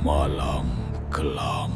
Malam kelam.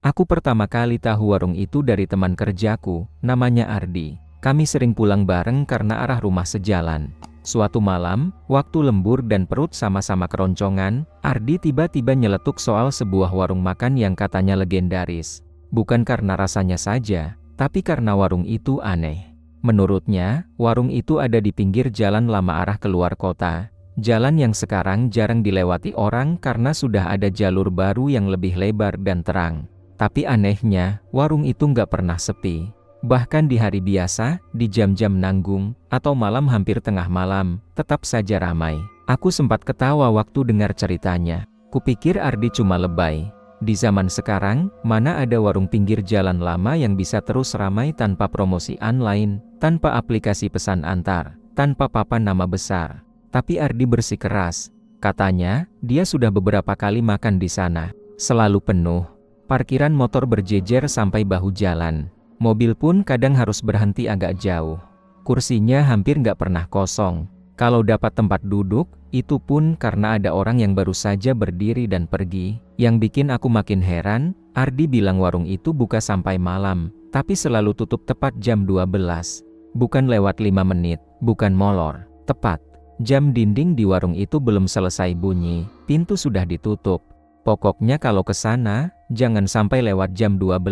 Aku pertama kali tahu warung itu dari teman kerjaku, namanya Ardi. Kami sering pulang bareng karena arah rumah sejalan. Suatu malam, waktu lembur dan perut sama-sama keroncongan, Ardi tiba-tiba nyeletuk soal sebuah warung makan yang katanya legendaris. Bukan karena rasanya saja, tapi karena warung itu aneh. Menurutnya, warung itu ada di pinggir jalan lama arah keluar kota. Jalan yang sekarang jarang dilewati orang karena sudah ada jalur baru yang lebih lebar dan terang. Tapi anehnya, warung itu nggak pernah sepi. Bahkan di hari biasa, di jam-jam nanggung, atau malam hampir tengah malam, tetap saja ramai. Aku sempat ketawa waktu dengar ceritanya. Kupikir Ardi cuma lebay. Di zaman sekarang, mana ada warung pinggir jalan lama yang bisa terus ramai tanpa promosi online, tanpa aplikasi pesan antar, tanpa papan nama besar. Tapi Ardi bersikeras. Katanya, dia sudah beberapa kali makan di sana. Selalu penuh. Parkiran motor berjejer sampai bahu jalan. Mobil pun kadang harus berhenti agak jauh. Kursinya hampir nggak pernah kosong. Kalau dapat tempat duduk, itu pun karena ada orang yang baru saja berdiri dan pergi. Yang bikin aku makin heran, Ardi bilang warung itu buka sampai malam, tapi selalu tutup tepat jam 12. Bukan lewat 5 menit, bukan molor, tepat. Jam dinding di warung itu belum selesai bunyi, pintu sudah ditutup. Pokoknya kalau ke sana, jangan sampai lewat jam 12,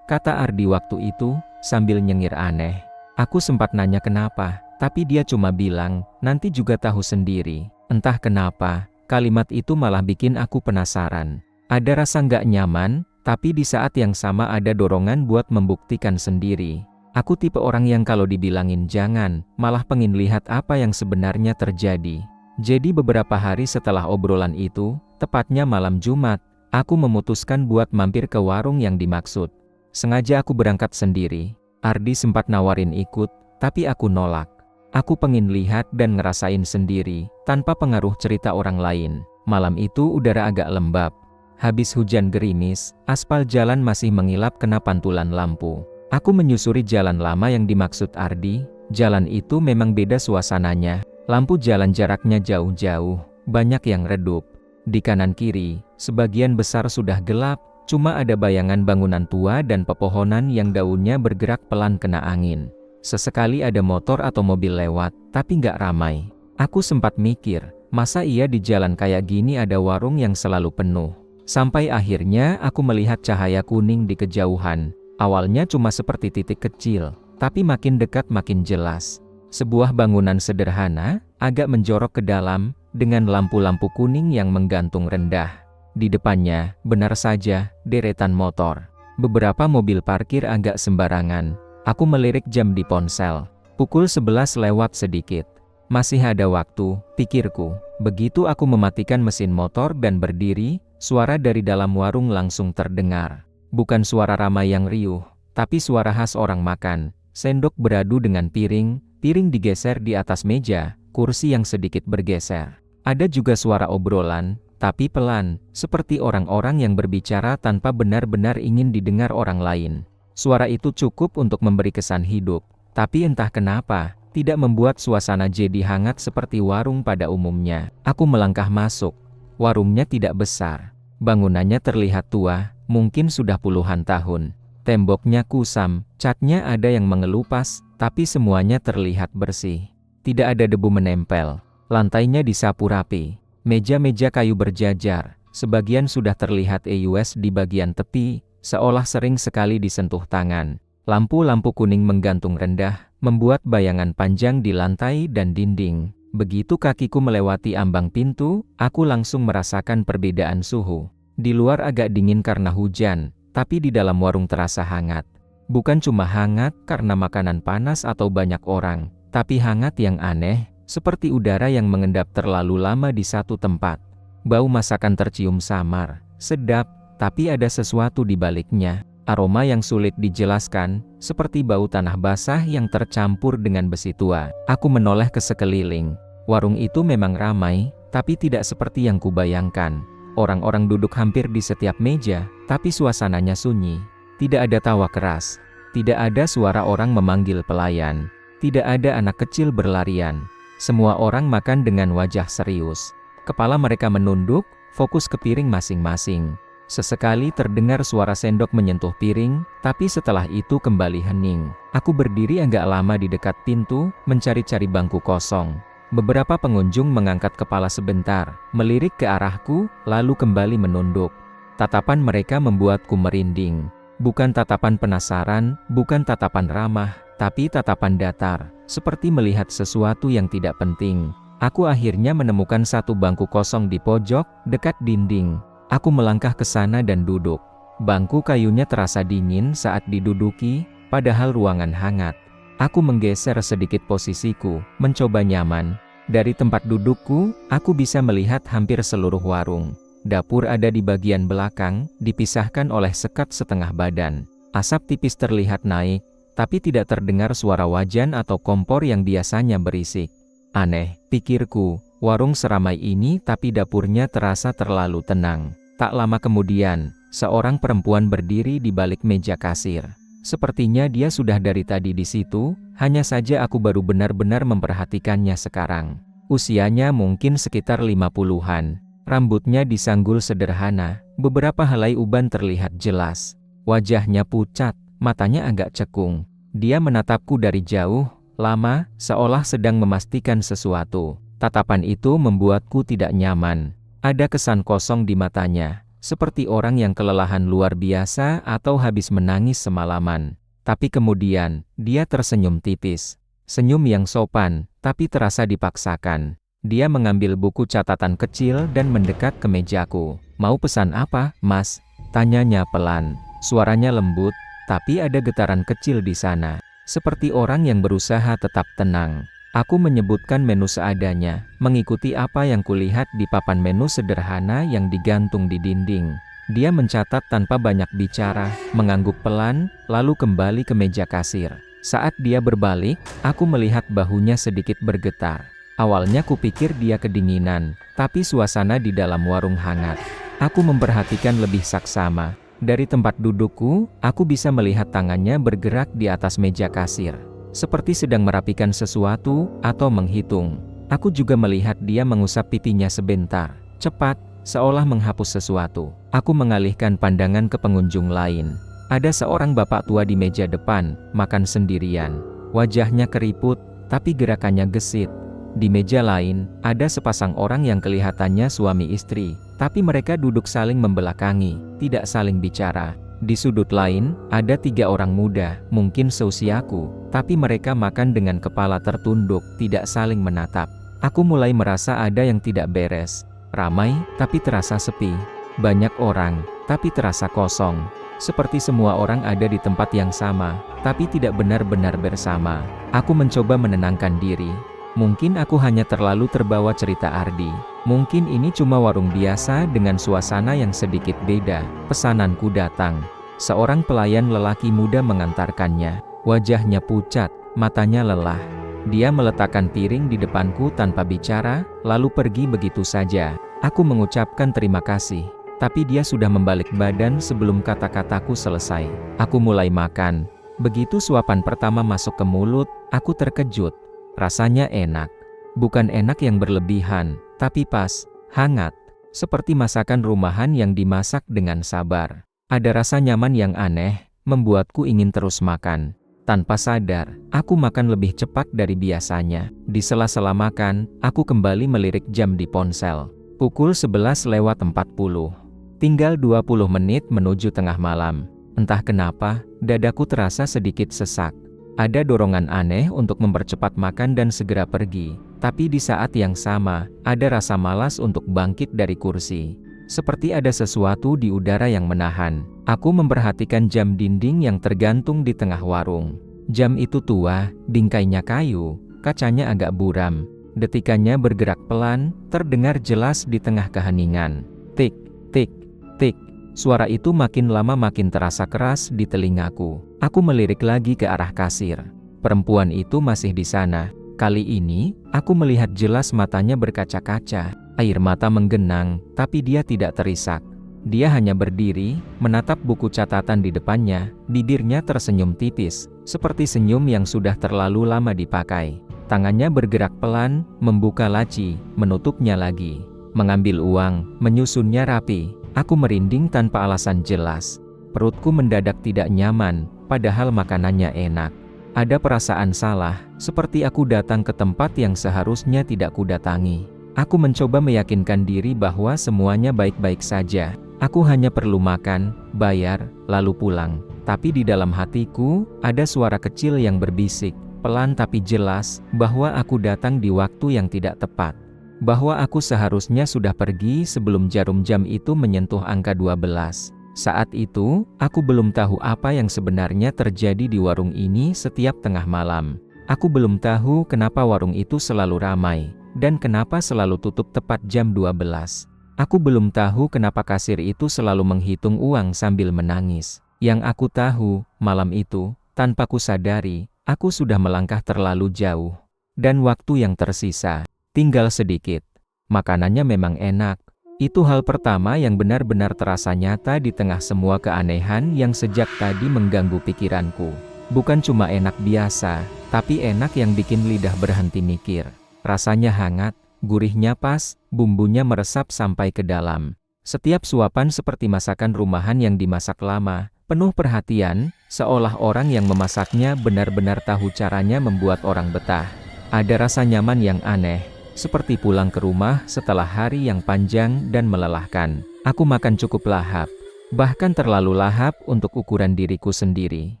kata Ardi waktu itu, sambil nyengir aneh. Aku sempat nanya kenapa, tapi dia cuma bilang, nanti juga tahu sendiri. Entah kenapa, kalimat itu malah bikin aku penasaran. Ada rasa nggak nyaman, tapi di saat yang sama ada dorongan buat membuktikan sendiri. Aku tipe orang yang kalau dibilangin jangan, malah pengen lihat apa yang sebenarnya terjadi. Jadi beberapa hari setelah obrolan itu, tepatnya malam Jumat, aku memutuskan buat mampir ke warung yang dimaksud. Sengaja aku berangkat sendiri. Ardi sempat nawarin ikut, tapi aku nolak. Aku pengen lihat dan ngerasain sendiri, tanpa pengaruh cerita orang lain. Malam itu udara agak lembab. Habis hujan gerimis, aspal jalan masih mengilap kena pantulan lampu. Aku menyusuri jalan lama yang dimaksud Ardi. Jalan itu memang beda suasananya. Lampu jalan jaraknya jauh-jauh, banyak yang redup. Di kanan kiri, sebagian besar sudah gelap, cuma ada bayangan bangunan tua dan pepohonan yang daunnya bergerak pelan kena angin. Sesekali ada motor atau mobil lewat, tapi nggak ramai. Aku sempat mikir, masa iya di jalan kayak gini ada warung yang selalu penuh? Sampai akhirnya aku melihat cahaya kuning di kejauhan. Awalnya cuma seperti titik kecil, tapi makin dekat makin jelas. Sebuah bangunan sederhana, agak menjorok ke dalam, dengan lampu-lampu kuning yang menggantung rendah. Di depannya, benar saja, deretan motor. Beberapa mobil parkir agak sembarangan. Aku melirik jam di ponsel. Pukul 11 lewat sedikit. Masih ada waktu, pikirku. Begitu aku mematikan mesin motor dan berdiri, suara dari dalam warung langsung terdengar. Bukan suara ramai yang riuh, tapi suara khas orang makan. Sendok beradu dengan piring, piring digeser di atas meja, kursi yang sedikit bergeser. Ada juga suara obrolan, tapi pelan, seperti orang-orang yang berbicara tanpa benar-benar ingin didengar orang lain. Suara itu cukup untuk memberi kesan hidup, tapi entah kenapa, tidak membuat suasana jadi hangat seperti warung pada umumnya. Aku melangkah masuk. Warungnya tidak besar. Bangunannya terlihat tua, mungkin sudah puluhan tahun. Temboknya kusam, catnya ada yang mengelupas, tapi semuanya terlihat bersih. Tidak ada debu menempel. Lantainya disapu rapi. Meja-meja kayu berjajar, sebagian sudah terlihat eus di bagian tepi, seolah sering sekali disentuh tangan. Lampu-lampu kuning menggantung rendah, membuat bayangan panjang di lantai dan dinding. Begitu kakiku melewati ambang pintu, aku langsung merasakan perbedaan suhu. Di luar agak dingin karena hujan, tapi di dalam warung terasa hangat. Bukan cuma hangat karena makanan panas atau banyak orang, tapi hangat yang aneh, seperti udara yang mengendap terlalu lama di satu tempat. Bau masakan tercium samar, sedap, tapi ada sesuatu di baliknya. Aroma yang sulit dijelaskan, seperti bau tanah basah yang tercampur dengan besi tua. Aku menoleh ke sekeliling. Warung itu memang ramai, tapi tidak seperti yang kubayangkan. Orang-orang duduk hampir di setiap meja, tapi suasananya sunyi. Tidak ada tawa keras. Tidak ada suara orang memanggil pelayan. Tidak ada anak kecil berlarian. Semua orang makan dengan wajah serius. Kepala mereka menunduk, fokus ke piring masing-masing. Sesekali terdengar suara sendok menyentuh piring, tapi setelah itu kembali hening. Aku berdiri agak lama di dekat pintu, mencari-cari bangku kosong. Beberapa pengunjung mengangkat kepala sebentar, melirik ke arahku, lalu kembali menunduk. Tatapan mereka membuatku merinding. Bukan tatapan penasaran, bukan tatapan ramah, tapi tatapan datar, seperti melihat sesuatu yang tidak penting. Aku akhirnya menemukan satu bangku kosong di pojok, dekat dinding. Aku melangkah ke sana dan duduk. Bangku kayunya terasa dingin saat diduduki, padahal ruangan hangat. Aku menggeser sedikit posisiku, mencoba nyaman. Dari tempat dudukku, aku bisa melihat hampir seluruh warung. Dapur ada di bagian belakang, dipisahkan oleh sekat setengah badan. Asap tipis terlihat naik, tapi tidak terdengar suara wajan atau kompor yang biasanya berisik. Aneh, pikirku, warung seramai ini tapi dapurnya terasa terlalu tenang. Tak lama kemudian, seorang perempuan berdiri di balik meja kasir. Sepertinya dia sudah dari tadi di situ, hanya saja aku baru benar-benar memperhatikannya sekarang. Usianya mungkin sekitar 50-an. Rambutnya disanggul sederhana, beberapa helai uban terlihat jelas. Wajahnya pucat, matanya agak cekung. Dia menatapku dari jauh, lama, seolah sedang memastikan sesuatu. Tatapan itu membuatku tidak nyaman. Ada kesan kosong di matanya, seperti orang yang kelelahan luar biasa atau habis menangis semalaman. Tapi kemudian, dia tersenyum tipis. Senyum yang sopan, tapi terasa dipaksakan. Dia mengambil buku catatan kecil dan mendekat ke mejaku. "Mau pesan apa, Mas?" tanyanya pelan. Suaranya lembut, tapi ada getaran kecil di sana. Seperti orang yang berusaha tetap tenang. Aku menyebutkan menu seadanya, mengikuti apa yang kulihat di papan menu sederhana yang digantung di dinding. Dia mencatat tanpa banyak bicara, mengangguk pelan, lalu kembali ke meja kasir. Saat dia berbalik, aku melihat bahunya sedikit bergetar. Awalnya kupikir dia kedinginan, tapi suasana di dalam warung hangat. Aku memperhatikan lebih saksama. Dari tempat dudukku, aku bisa melihat tangannya bergerak di atas meja kasir. Seperti sedang merapikan sesuatu, atau menghitung. Aku juga melihat dia mengusap pipinya sebentar. Cepat, seolah menghapus sesuatu. Aku mengalihkan pandangan ke pengunjung lain. Ada seorang bapak tua di meja depan, makan sendirian. Wajahnya keriput, tapi gerakannya gesit. Di meja lain, ada sepasang orang yang kelihatannya suami istri, tapi mereka duduk saling membelakangi, tidak saling bicara. Di sudut lain, ada 3 orang muda, mungkin seusiaku, tapi mereka makan dengan kepala tertunduk, tidak saling menatap. Aku mulai merasa ada yang tidak beres. Ramai, tapi terasa sepi. Banyak orang, tapi terasa kosong. Seperti semua orang ada di tempat yang sama, tapi tidak benar-benar bersama. Aku mencoba menenangkan diri. Mungkin aku hanya terlalu terbawa cerita Ardi. Mungkin ini cuma warung biasa dengan suasana yang sedikit beda. Pesananku datang. Seorang pelayan lelaki muda mengantarkannya. Wajahnya pucat, matanya lelah. Dia meletakkan piring di depanku tanpa bicara, lalu pergi begitu saja. Aku mengucapkan terima kasih, tapi dia sudah membalik badan sebelum kata-kataku selesai. Aku mulai makan. Begitu suapan pertama masuk ke mulut, aku terkejut. Rasanya enak. Bukan enak yang berlebihan, tapi pas, hangat. Seperti masakan rumahan yang dimasak dengan sabar. Ada rasa nyaman yang aneh, membuatku ingin terus makan. Tanpa sadar, aku makan lebih cepat dari biasanya. Di sela-sela makan, aku kembali melirik jam di ponsel. Pukul 11:40. Tinggal 20 menit menuju tengah malam. Entah kenapa, dadaku terasa sedikit sesak. Ada dorongan aneh untuk mempercepat makan dan segera pergi. Tapi di saat yang sama, ada rasa malas untuk bangkit dari kursi. Seperti ada sesuatu di udara yang menahan. Aku memperhatikan jam dinding yang tergantung di tengah warung. Jam itu tua, bingkainya kayu, kacanya agak buram. Detikannya bergerak pelan, terdengar jelas di tengah keheningan. Tik, tik, tik. Suara itu makin lama makin terasa keras di telingaku. Aku melirik lagi ke arah kasir. Perempuan itu masih di sana. Kali ini, aku melihat jelas matanya berkaca-kaca. Air mata menggenang, tapi dia tidak terisak. Dia hanya berdiri, menatap buku catatan di depannya, bibirnya tersenyum tipis, seperti senyum yang sudah terlalu lama dipakai. Tangannya bergerak pelan, membuka laci, menutupnya lagi. Mengambil uang, menyusunnya rapi. Aku merinding tanpa alasan jelas. Perutku mendadak tidak nyaman, padahal makanannya enak. Ada perasaan salah, seperti aku datang ke tempat yang seharusnya tidak kudatangi. Aku mencoba meyakinkan diri bahwa semuanya baik-baik saja. Aku hanya perlu makan, bayar, lalu pulang. Tapi di dalam hatiku, ada suara kecil yang berbisik, pelan tapi jelas, bahwa aku datang di waktu yang tidak tepat. Bahwa aku seharusnya sudah pergi sebelum jarum jam itu menyentuh angka 12. Saat itu, aku belum tahu apa yang sebenarnya terjadi di warung ini setiap tengah malam. Aku belum tahu kenapa warung itu selalu ramai, dan kenapa selalu tutup tepat jam 12. Aku belum tahu kenapa kasir itu selalu menghitung uang sambil menangis. Yang aku tahu, malam itu, tanpa kusadari, aku sudah melangkah terlalu jauh. Dan waktu yang tersisa, tinggal sedikit. Makanannya memang enak. Itu hal pertama yang benar-benar terasa nyata di tengah semua keanehan yang sejak tadi mengganggu pikiranku. Bukan cuma enak biasa, tapi enak yang bikin lidah berhenti mikir. Rasanya hangat, gurihnya pas, bumbunya meresap sampai ke dalam. Setiap suapan seperti masakan rumahan yang dimasak lama, penuh perhatian, seolah orang yang memasaknya benar-benar tahu caranya membuat orang betah. Ada rasa nyaman yang aneh, seperti pulang ke rumah setelah hari yang panjang dan melelahkan. Aku makan cukup lahap, bahkan terlalu lahap untuk ukuran diriku sendiri.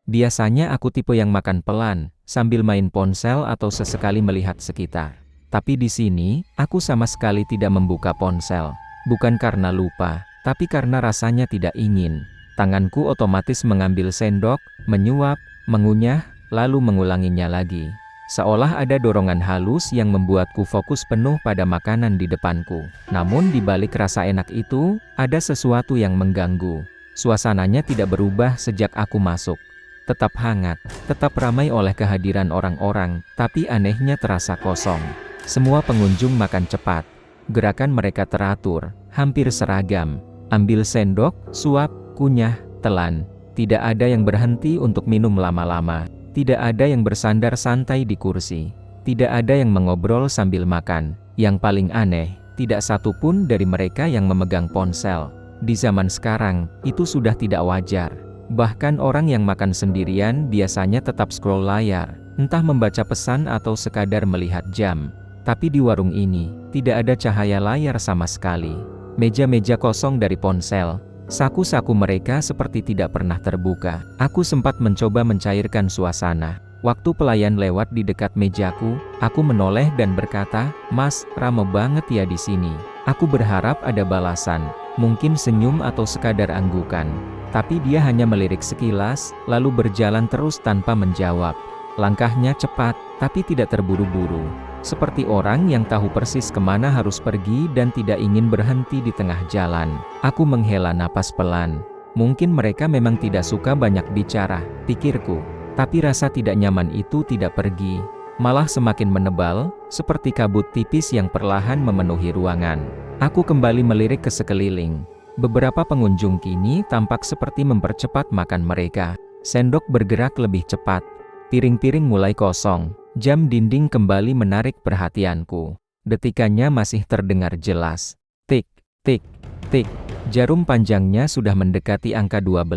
Biasanya aku tipe yang makan pelan, sambil main ponsel atau sesekali melihat sekitar. Tapi di sini, aku sama sekali tidak membuka ponsel. Bukan karena lupa, tapi karena rasanya tidak ingin. Tanganku otomatis mengambil sendok, menyuap, mengunyah, lalu mengulanginya lagi. Seolah ada dorongan halus yang membuatku fokus penuh pada makanan di depanku. Namun di balik rasa enak itu, ada sesuatu yang mengganggu. Suasananya tidak berubah sejak aku masuk. Tetap hangat, tetap ramai oleh kehadiran orang-orang, tapi anehnya terasa kosong. Semua pengunjung makan cepat. Gerakan mereka teratur, hampir seragam. Ambil sendok, suap, kunyah, telan. Tidak ada yang berhenti untuk minum lama-lama. Tidak ada yang bersandar santai di kursi. Tidak ada yang mengobrol sambil makan. Yang paling aneh, tidak satu pun dari mereka yang memegang ponsel. Di zaman sekarang, itu sudah tidak wajar. Bahkan orang yang makan sendirian biasanya tetap scroll layar, entah membaca pesan atau sekadar melihat jam. Tapi di warung ini, tidak ada cahaya layar sama sekali. Meja-meja kosong dari ponsel. Saku-saku mereka seperti tidak pernah terbuka. Aku sempat mencoba mencairkan suasana. Waktu pelayan lewat di dekat mejaku, aku menoleh dan berkata, "Mas, rame banget ya di sini." Aku berharap ada balasan, mungkin senyum atau sekadar anggukan. Tapi dia hanya melirik sekilas, lalu berjalan terus tanpa menjawab. Langkahnya cepat, tapi tidak terburu-buru. Seperti orang yang tahu persis kemana harus pergi dan tidak ingin berhenti di tengah jalan. Aku menghela napas pelan. Mungkin mereka memang tidak suka banyak bicara, pikirku. Tapi rasa tidak nyaman itu tidak pergi. Malah semakin menebal, seperti kabut tipis yang perlahan memenuhi ruangan. Aku kembali melirik ke sekeliling. Beberapa pengunjung kini tampak seperti mempercepat makan mereka. Sendok bergerak lebih cepat. Piring-piring mulai kosong. Jam dinding kembali menarik perhatianku. Detikannya masih terdengar jelas. Tik, tik, tik. Jarum panjangnya sudah mendekati angka 12.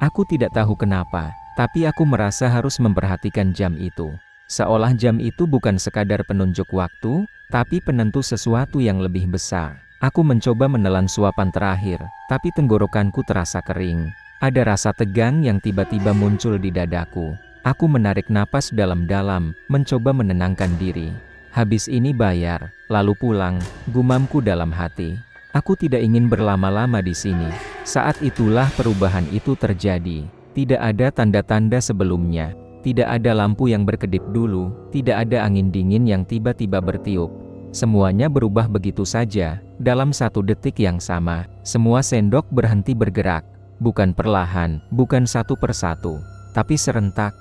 Aku tidak tahu kenapa, tapi aku merasa harus memperhatikan jam itu. Seolah jam itu bukan sekadar penunjuk waktu, tapi penentu sesuatu yang lebih besar. Aku mencoba menelan suapan terakhir, tapi tenggorokanku terasa kering. Ada rasa tegang yang tiba-tiba muncul di dadaku. Aku menarik napas dalam-dalam, mencoba menenangkan diri. Habis ini bayar, lalu pulang, gumamku dalam hati. Aku tidak ingin berlama-lama di sini. Saat itulah perubahan itu terjadi. Tidak ada tanda-tanda sebelumnya. Tidak ada lampu yang berkedip dulu, tidak ada angin dingin yang tiba-tiba bertiup. Semuanya berubah begitu saja, dalam satu detik yang sama. Semua sendok berhenti bergerak. Bukan perlahan, bukan satu persatu, tapi serentak.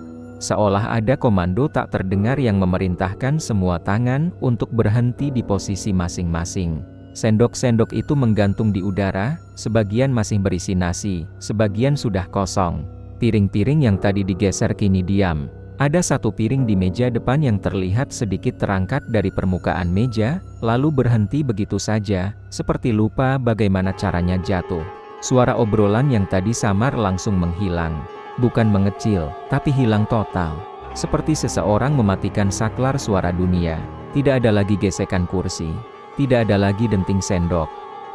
Seolah ada komando tak terdengar yang memerintahkan semua tangan untuk berhenti di posisi masing-masing. Sendok-sendok itu menggantung di udara, sebagian masih berisi nasi, sebagian sudah kosong. Piring-piring yang tadi digeser kini diam. Ada satu piring di meja depan yang terlihat sedikit terangkat dari permukaan meja, lalu berhenti begitu saja, seperti lupa bagaimana caranya jatuh. Suara obrolan yang tadi samar langsung menghilang. Bukan mengecil, tapi hilang total. Seperti seseorang mematikan saklar suara dunia. Tidak ada lagi gesekan kursi. Tidak ada lagi denting sendok.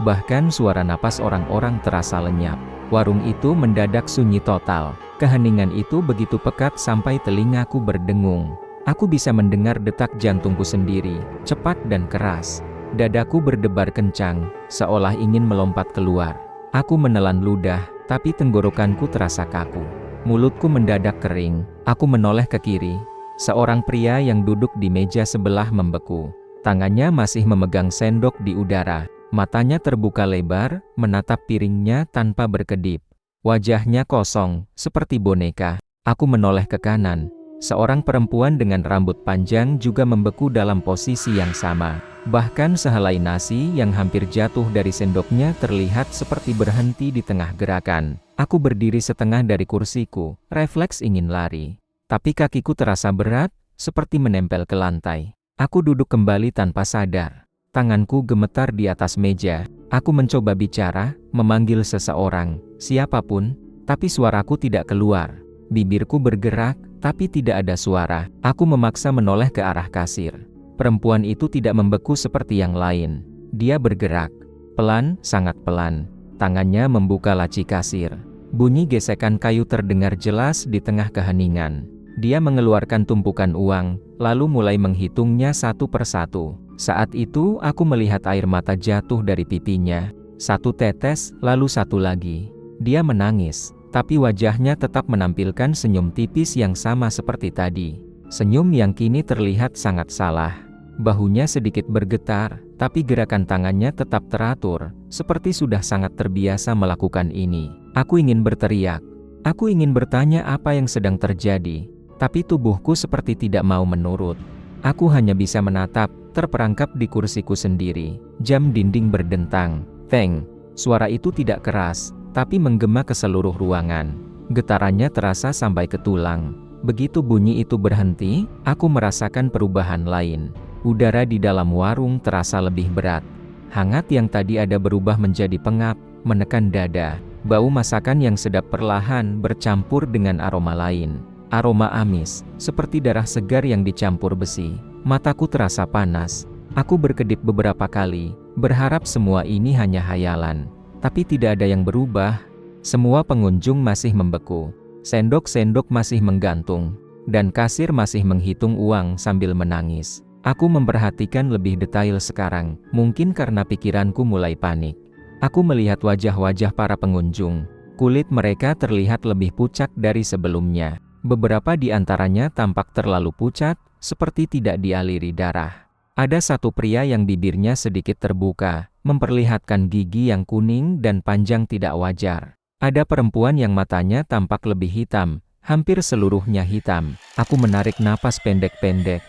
Bahkan suara napas orang-orang terasa lenyap. Warung itu mendadak sunyi total. Keheningan itu begitu pekat sampai telingaku berdengung. Aku bisa mendengar detak jantungku sendiri, cepat dan keras. Dadaku berdebar kencang, seolah ingin melompat keluar. Aku menelan ludah, tapi tenggorokanku terasa kaku. Mulutku mendadak kering. Aku menoleh ke kiri. Seorang pria yang duduk di meja sebelah membeku. Tangannya masih memegang sendok di udara. Matanya terbuka lebar, menatap piringnya tanpa berkedip. Wajahnya kosong, seperti boneka. Aku menoleh ke kanan. Seorang perempuan dengan rambut panjang juga membeku dalam posisi yang sama. Bahkan sehelai nasi yang hampir jatuh dari sendoknya terlihat seperti berhenti di tengah gerakan. Aku berdiri setengah dari kursiku, refleks ingin lari. Tapi kakiku terasa berat, seperti menempel ke lantai. Aku duduk kembali tanpa sadar. Tanganku gemetar di atas meja. Aku mencoba bicara, memanggil seseorang, siapapun, tapi suaraku tidak keluar. Bibirku bergerak, tapi tidak ada suara. Aku memaksa menoleh ke arah kasir. Perempuan itu tidak membeku seperti yang lain. Dia bergerak. Pelan, sangat pelan. Tangannya membuka laci kasir. Bunyi gesekan kayu terdengar jelas di tengah keheningan. Dia mengeluarkan tumpukan uang, lalu mulai menghitungnya satu persatu. Saat itu, aku melihat air mata jatuh dari pipinya. Satu tetes, lalu satu lagi. Dia menangis, tapi wajahnya tetap menampilkan senyum tipis yang sama seperti tadi. Senyum yang kini terlihat sangat salah. Bahunya sedikit bergetar, tapi gerakan tangannya tetap teratur, seperti sudah sangat terbiasa melakukan ini. Aku ingin berteriak. Aku ingin bertanya apa yang sedang terjadi. Tapi tubuhku seperti tidak mau menurut. Aku hanya bisa menatap, terperangkap di kursiku sendiri. Jam dinding berdentang. Teng. Suara itu tidak keras, tapi menggema ke seluruh ruangan. Getarannya terasa sampai ke tulang. Begitu bunyi itu berhenti, aku merasakan perubahan lain. Udara di dalam warung terasa lebih berat. Hangat yang tadi ada berubah menjadi pengap, menekan dada. Bau masakan yang sedap perlahan bercampur dengan aroma lain. Aroma amis, seperti darah segar yang dicampur besi. Mataku terasa panas. Aku berkedip beberapa kali, berharap semua ini hanya hayalan. Tapi tidak ada yang berubah. Semua pengunjung masih membeku. Sendok-sendok masih menggantung. Dan kasir masih menghitung uang sambil menangis. Aku memperhatikan lebih detail sekarang, mungkin karena pikiranku mulai panik. Aku melihat wajah-wajah para pengunjung. Kulit mereka terlihat lebih pucat dari sebelumnya. Beberapa di antaranya tampak terlalu pucat, seperti tidak dialiri darah. Ada satu pria yang bibirnya sedikit terbuka, memperlihatkan gigi yang kuning dan panjang tidak wajar. Ada perempuan yang matanya tampak lebih hitam, hampir seluruhnya hitam. Aku menarik napas pendek-pendek.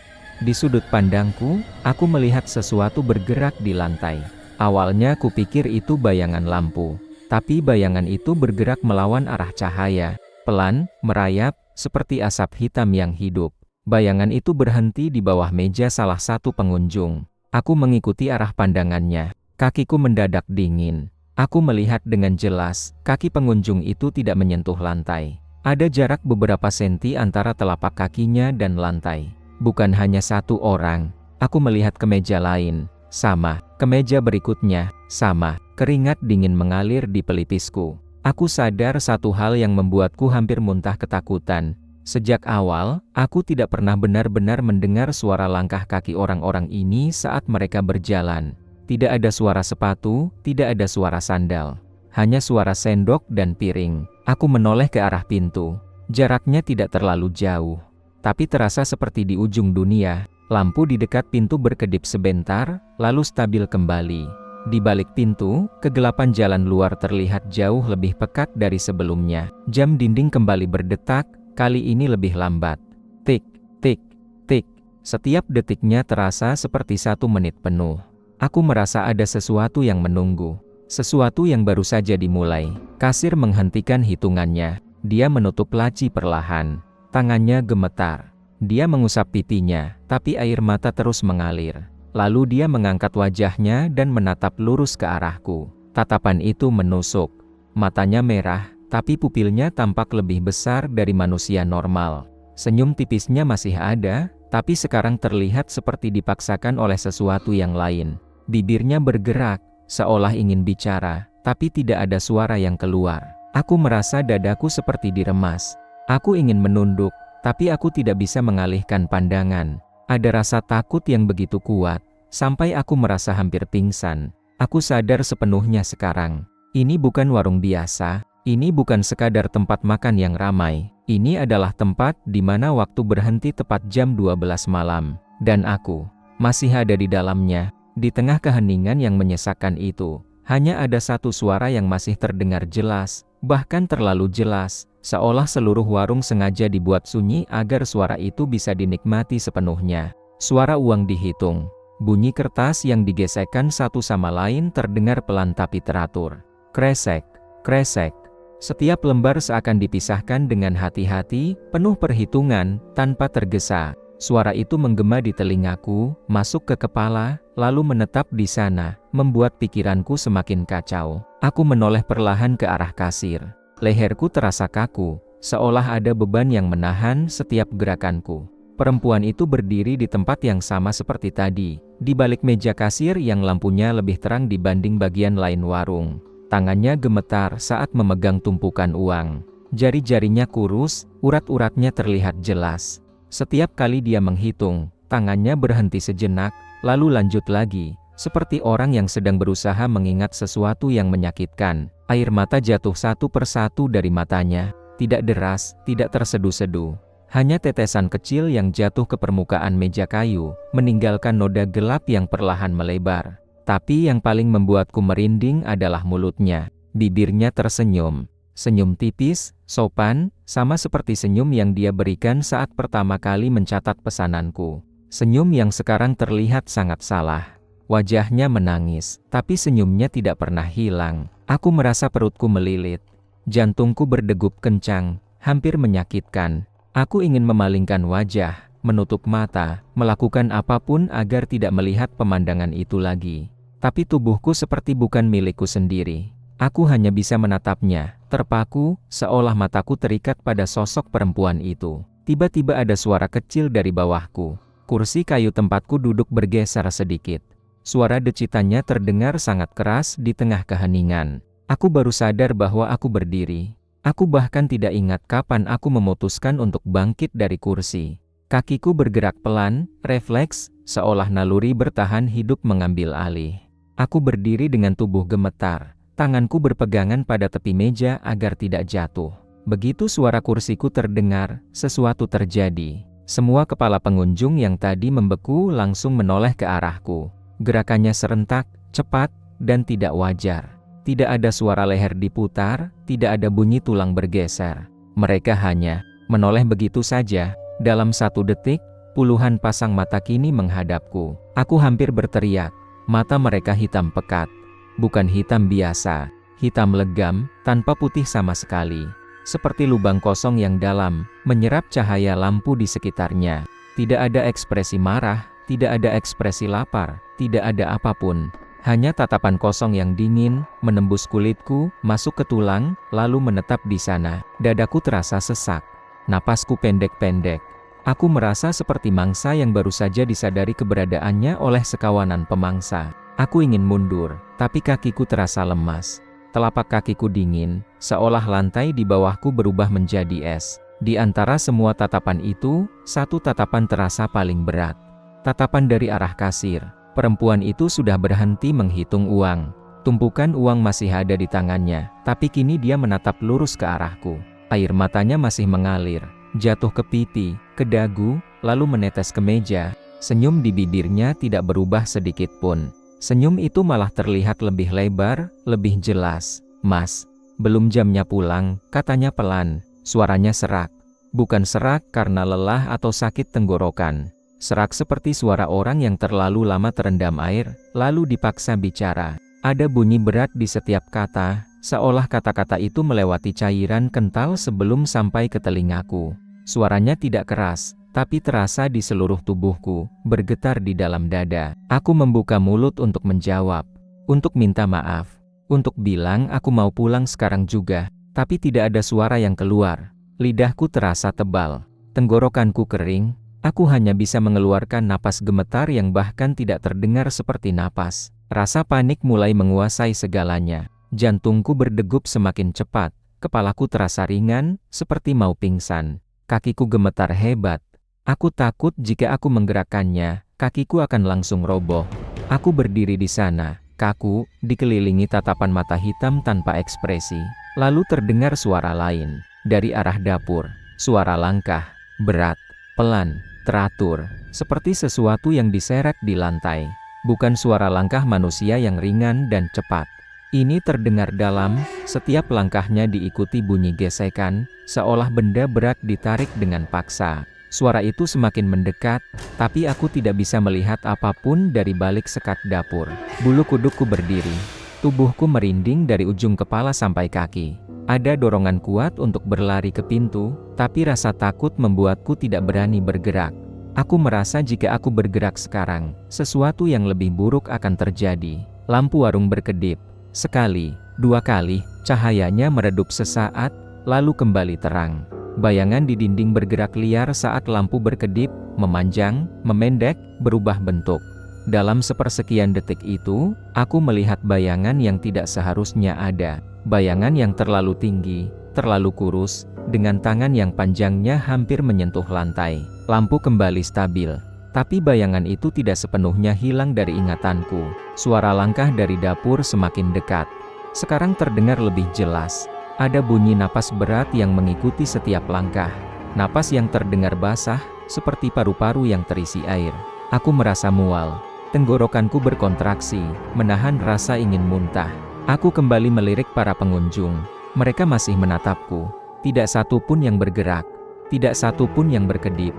Di sudut pandangku, aku melihat sesuatu bergerak di lantai. Awalnya kupikir itu bayangan lampu, tapi bayangan itu bergerak melawan arah cahaya. Pelan, merayap, seperti asap hitam yang hidup. Bayangan itu berhenti di bawah meja salah satu pengunjung. Aku mengikuti arah pandangannya. Kakiku mendadak dingin. Aku melihat dengan jelas, kaki pengunjung itu tidak menyentuh lantai. Ada jarak beberapa senti antara telapak kakinya dan lantai. Bukan hanya satu orang. Aku melihat ke meja lain. Sama. Ke meja berikutnya. Sama. Keringat dingin mengalir di pelipisku. Aku sadar satu hal yang membuatku hampir muntah ketakutan. Sejak awal, aku tidak pernah benar-benar mendengar suara langkah kaki orang-orang ini saat mereka berjalan. Tidak ada suara sepatu, tidak ada suara sandal. Hanya suara sendok dan piring. Aku menoleh ke arah pintu. Jaraknya tidak terlalu jauh. Tapi terasa seperti di ujung dunia. Lampu di dekat pintu berkedip sebentar, lalu stabil kembali. Di balik pintu, kegelapan jalan luar terlihat jauh lebih pekat dari sebelumnya. Jam dinding kembali berdetak, kali ini lebih lambat. Tik, tik, tik. Setiap detiknya terasa seperti 1 menit penuh. Aku merasa ada sesuatu yang menunggu. Sesuatu yang baru saja dimulai. Kasir menghentikan hitungannya. Dia menutup laci perlahan. Tangannya gemetar. Dia mengusap pipinya, tapi air mata terus mengalir. Lalu dia mengangkat wajahnya dan menatap lurus ke arahku. Tatapan itu menusuk. Matanya merah, tapi pupilnya tampak lebih besar dari manusia normal. Senyum tipisnya masih ada, tapi sekarang terlihat seperti dipaksakan oleh sesuatu yang lain. Bibirnya bergerak, seolah ingin bicara, tapi tidak ada suara yang keluar. Aku merasa dadaku seperti diremas. Aku ingin menunduk, tapi aku tidak bisa mengalihkan pandangan. Ada rasa takut yang begitu kuat, sampai aku merasa hampir pingsan. Aku sadar sepenuhnya sekarang. Ini bukan warung biasa, ini bukan sekadar tempat makan yang ramai. Ini adalah tempat di mana waktu berhenti tepat jam 12 malam. Dan aku masih ada di dalamnya. Di tengah keheningan yang menyesakkan itu, hanya ada satu suara yang masih terdengar jelas, bahkan terlalu jelas. Seolah seluruh warung sengaja dibuat sunyi agar suara itu bisa dinikmati sepenuhnya. Suara uang dihitung. Bunyi kertas yang digesekkan satu sama lain terdengar pelan tapi teratur. Kresek, kresek. Setiap lembar seakan dipisahkan dengan hati-hati, penuh perhitungan, tanpa tergesa. Suara itu menggema di telingaku, masuk ke kepala, lalu menetap di sana, membuat pikiranku semakin kacau. Aku menoleh perlahan ke arah kasir. Leherku terasa kaku, seolah ada beban yang menahan setiap gerakanku. Perempuan itu berdiri di tempat yang sama seperti tadi, di balik meja kasir yang lampunya lebih terang dibanding bagian lain warung. Tangannya gemetar saat memegang tumpukan uang. Jari-jarinya kurus, urat-uratnya terlihat jelas. Setiap kali dia menghitung, tangannya berhenti sejenak, lalu lanjut lagi, seperti orang yang sedang berusaha mengingat sesuatu yang menyakitkan. Air mata jatuh satu persatu dari matanya, tidak deras, tidak terseduh-seduh. Hanya tetesan kecil yang jatuh ke permukaan meja kayu, meninggalkan noda gelap yang perlahan melebar. Tapi yang paling membuatku merinding adalah mulutnya. Bibirnya tersenyum. Senyum tipis, sopan, sama seperti senyum yang dia berikan saat pertama kali mencatat pesananku. Senyum yang sekarang terlihat sangat salah. Wajahnya menangis, tapi senyumnya tidak pernah hilang. Aku merasa perutku melilit. Jantungku berdegup kencang, hampir menyakitkan. Aku ingin memalingkan wajah, menutup mata, melakukan apapun agar tidak melihat pemandangan itu lagi. Tapi tubuhku seperti bukan milikku sendiri. Aku hanya bisa menatapnya, terpaku, seolah mataku terikat pada sosok perempuan itu. Tiba-tiba ada suara kecil dari bawahku. Kursi kayu tempatku duduk bergeser sedikit. Suara decitannya terdengar sangat keras di tengah keheningan. Aku baru sadar bahwa aku berdiri. Aku bahkan tidak ingat kapan aku memutuskan untuk bangkit dari kursi. Kakiku bergerak pelan, refleks, seolah naluri bertahan hidup mengambil alih. Aku berdiri dengan tubuh gemetar. Tanganku berpegangan pada tepi meja agar tidak jatuh. Begitu suara kursiku terdengar, sesuatu terjadi. Semua kepala pengunjung yang tadi membeku langsung menoleh ke arahku. Gerakannya serentak, cepat, dan tidak wajar. Tidak ada suara leher diputar, tidak ada bunyi tulang bergeser. Mereka hanya menoleh begitu saja. Dalam 1 detik, puluhan pasang mata kini menghadapku. Aku hampir berteriak. Mata mereka hitam pekat. Bukan hitam biasa, hitam legam, tanpa putih sama sekali. Seperti lubang kosong yang dalam, menyerap cahaya lampu di sekitarnya. Tidak ada ekspresi marah, tidak ada ekspresi lapar, tidak ada apapun. Hanya tatapan kosong yang dingin, menembus kulitku, masuk ke tulang, lalu menetap di sana. Dadaku terasa sesak. Napasku pendek-pendek. Aku merasa seperti mangsa yang baru saja disadari keberadaannya oleh sekawanan pemangsa. Aku ingin mundur, tapi kakiku terasa lemas. Telapak kakiku dingin, seolah lantai di bawahku berubah menjadi es. Di antara semua tatapan itu, satu tatapan terasa paling berat. Tatapan dari arah kasir. Perempuan itu sudah berhenti menghitung uang. Tumpukan uang masih ada di tangannya, tapi kini dia menatap lurus ke arahku. Air matanya masih mengalir, jatuh ke pipi, ke dagu, lalu menetes ke meja. Senyum di bibirnya tidak berubah sedikit pun. Senyum itu malah terlihat lebih lebar, lebih jelas. "Mas, belum jamnya pulang," katanya pelan. Suaranya serak. Bukan serak karena lelah atau sakit tenggorokan. Serak seperti suara orang yang terlalu lama terendam air, lalu dipaksa bicara. Ada bunyi berat di setiap kata, seolah kata-kata itu melewati cairan kental sebelum sampai ke telingaku. Suaranya tidak keras, tapi terasa di seluruh tubuhku, bergetar di dalam dada. Aku membuka mulut untuk menjawab, untuk minta maaf, untuk bilang aku mau pulang sekarang juga, tapi tidak ada suara yang keluar. Lidahku terasa tebal, tenggorokanku kering, aku hanya bisa mengeluarkan napas gemetar yang bahkan tidak terdengar seperti napas. Rasa panik mulai menguasai segalanya. Jantungku berdegup semakin cepat, kepalaku terasa ringan, seperti mau pingsan. Kakiku gemetar hebat. Aku takut jika aku menggerakkannya, kakiku akan langsung roboh. Aku berdiri di sana, kaku, dikelilingi tatapan mata hitam tanpa ekspresi. Lalu terdengar suara lain, dari arah dapur. Suara langkah, berat, pelan, teratur, seperti sesuatu yang diseret di lantai. Bukan suara langkah manusia yang ringan dan cepat. Ini terdengar dalam, setiap langkahnya diikuti bunyi gesekan, seolah benda berat ditarik dengan paksa. Suara itu semakin mendekat, tapi aku tidak bisa melihat apapun dari balik sekat dapur. Bulu kudukku berdiri, tubuhku merinding dari ujung kepala sampai kaki. Ada dorongan kuat untuk berlari ke pintu, tapi rasa takut membuatku tidak berani bergerak. Aku merasa jika aku bergerak sekarang, sesuatu yang lebih buruk akan terjadi. Lampu warung berkedip. Sekali, dua kali, cahayanya meredup sesaat, lalu kembali terang. Bayangan di dinding bergerak liar saat lampu berkedip, memanjang, memendek, berubah bentuk. Dalam sepersekian detik itu, aku melihat bayangan yang tidak seharusnya ada. Bayangan yang terlalu tinggi, terlalu kurus, dengan tangan yang panjangnya hampir menyentuh lantai. Lampu kembali stabil. Tapi bayangan itu tidak sepenuhnya hilang dari ingatanku. Suara langkah dari dapur semakin dekat. Sekarang terdengar lebih jelas. Ada bunyi napas berat yang mengikuti setiap langkah. Napas yang terdengar basah, seperti paru-paru yang terisi air. Aku merasa mual. Tenggorokanku berkontraksi, menahan rasa ingin muntah. Aku kembali melirik para pengunjung. Mereka masih menatapku. Tidak satu pun yang bergerak. Tidak satu pun yang berkedip.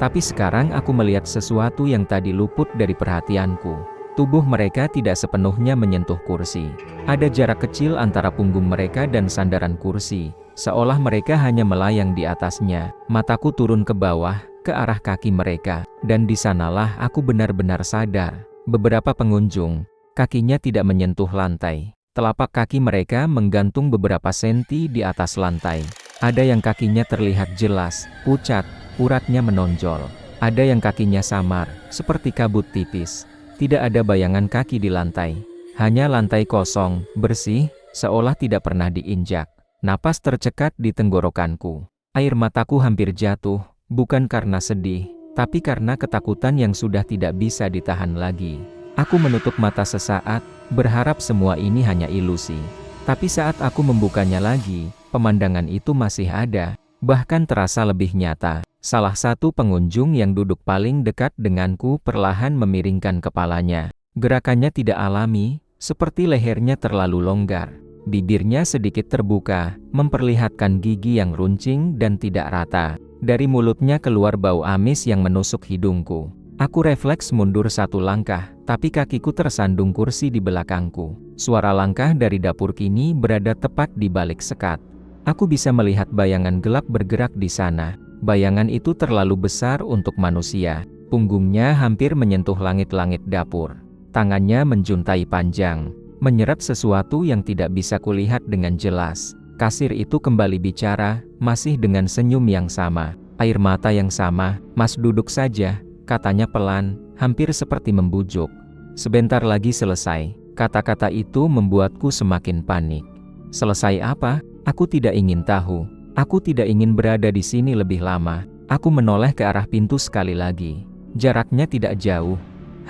Tapi sekarang aku melihat sesuatu yang tadi luput dari perhatianku. Tubuh mereka tidak sepenuhnya menyentuh kursi. Ada jarak kecil antara punggung mereka dan sandaran kursi, seolah mereka hanya melayang di atasnya. Mataku turun ke bawah, ke arah kaki mereka, dan di sanalah aku benar-benar sadar. Beberapa pengunjung, kakinya tidak menyentuh lantai. Telapak kaki mereka menggantung beberapa senti di atas lantai. Ada yang kakinya terlihat jelas, pucat, uratnya menonjol. Ada yang kakinya samar, seperti kabut tipis. Tidak ada bayangan kaki di lantai. Hanya lantai kosong, bersih, seolah tidak pernah diinjak. Napas tercekat di tenggorokanku. Air mataku hampir jatuh, bukan karena sedih, tapi karena ketakutan yang sudah tidak bisa ditahan lagi. Aku menutup mata sesaat, berharap semua ini hanya ilusi. Tapi saat aku membukanya lagi, pemandangan itu masih ada, bahkan terasa lebih nyata. Salah satu pengunjung yang duduk paling dekat denganku perlahan memiringkan kepalanya. Gerakannya tidak alami, seperti lehernya terlalu longgar. Bibirnya sedikit terbuka, memperlihatkan gigi yang runcing dan tidak rata. Dari mulutnya keluar bau amis yang menusuk hidungku. Aku refleks mundur satu langkah, tapi kakiku tersandung kursi di belakangku. Suara langkah dari dapur kini berada tepat di balik sekat. Aku bisa melihat bayangan gelap bergerak di sana. Bayangan itu terlalu besar untuk manusia. Punggungnya hampir menyentuh langit-langit dapur. Tangannya menjuntai panjang, menyeret sesuatu yang tidak bisa kulihat dengan jelas. Kasir itu kembali bicara, masih dengan senyum yang sama, air mata yang sama. "Mas, duduk saja," katanya pelan, hampir seperti membujuk. "Sebentar lagi selesai." Kata-kata itu membuatku semakin panik. Selesai apa? Aku tidak ingin tahu. Aku tidak ingin berada di sini lebih lama. Aku menoleh ke arah pintu sekali lagi. Jaraknya tidak jauh,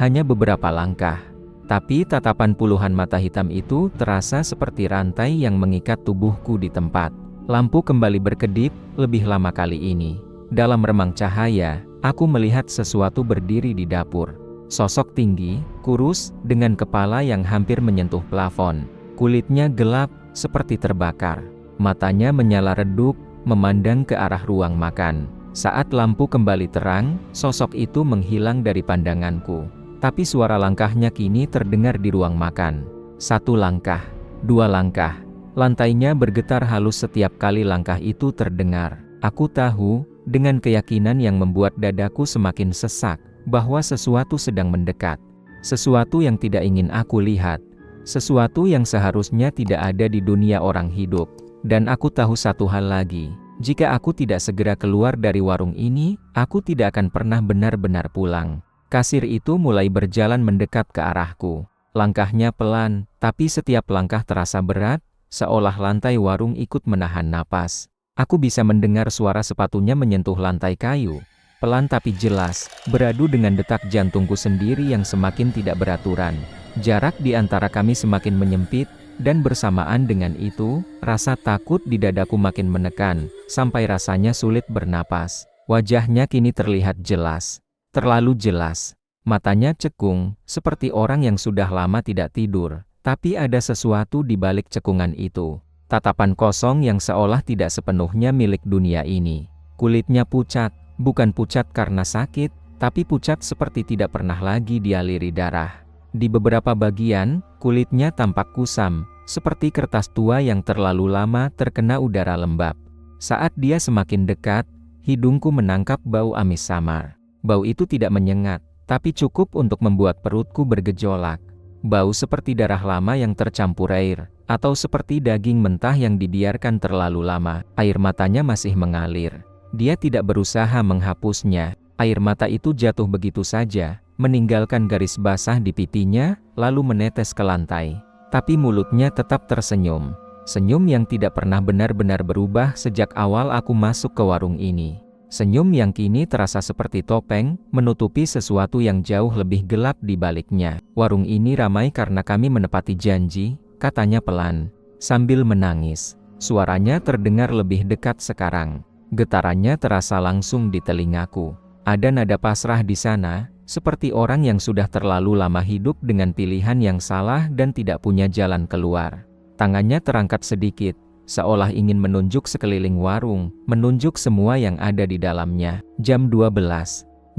hanya beberapa langkah. Tapi tatapan puluhan mata hitam itu terasa seperti rantai yang mengikat tubuhku di tempat. Lampu kembali berkedip, lebih lama kali ini. Dalam remang cahaya, aku melihat sesuatu berdiri di dapur. Sosok tinggi, kurus, dengan kepala yang hampir menyentuh plafon. Kulitnya gelap, seperti terbakar. Matanya menyala redup, memandang ke arah ruang makan. Saat lampu kembali terang, sosok itu menghilang dari pandanganku. Tapi suara langkahnya kini terdengar di ruang makan. Satu langkah, dua langkah. Lantainya bergetar halus setiap kali langkah itu terdengar. Aku tahu, dengan keyakinan yang membuat dadaku semakin sesak, bahwa sesuatu sedang mendekat. Sesuatu yang tidak ingin aku lihat. Sesuatu yang seharusnya tidak ada di dunia orang hidup. Dan aku tahu satu hal lagi. Jika aku tidak segera keluar dari warung ini, aku tidak akan pernah benar-benar pulang. Kasir itu mulai berjalan mendekat ke arahku. Langkahnya pelan, tapi setiap langkah terasa berat, seolah lantai warung ikut menahan napas. Aku bisa mendengar suara sepatunya menyentuh lantai kayu. Pelan tapi jelas, beradu dengan detak jantungku sendiri yang semakin tidak beraturan. Jarak di antara kami semakin menyempit, dan bersamaan dengan itu, rasa takut di dadaku makin menekan, sampai rasanya sulit bernapas. Wajahnya kini terlihat jelas. Terlalu jelas. Matanya cekung, seperti orang yang sudah lama tidak tidur. Tapi ada sesuatu di balik cekungan itu. Tatapan kosong yang seolah tidak sepenuhnya milik dunia ini. Kulitnya pucat, bukan pucat karena sakit, tapi pucat seperti tidak pernah lagi dialiri darah. Di beberapa bagian, kulitnya tampak kusam, seperti kertas tua yang terlalu lama terkena udara lembab. Saat dia semakin dekat, hidungku menangkap bau amis samar. Bau itu tidak menyengat, tapi cukup untuk membuat perutku bergejolak. Bau seperti darah lama yang tercampur air, atau seperti daging mentah yang dibiarkan terlalu lama. Air matanya masih mengalir. Dia tidak berusaha menghapusnya. Air mata itu jatuh begitu saja, meninggalkan garis basah di pipinya, lalu menetes ke lantai. Tapi mulutnya tetap tersenyum. Senyum yang tidak pernah benar-benar berubah sejak awal aku masuk ke warung ini. Senyum yang kini terasa seperti topeng, menutupi sesuatu yang jauh lebih gelap di baliknya. Warung ini ramai karena kami menepati janji, katanya pelan, sambil menangis. Suaranya terdengar lebih dekat sekarang. Getarannya terasa langsung di telingaku. Ada nada pasrah di sana, seperti orang yang sudah terlalu lama hidup dengan pilihan yang salah dan tidak punya jalan keluar. Tangannya terangkat sedikit, seolah ingin menunjuk sekeliling warung, menunjuk semua yang ada di dalamnya. Jam 12.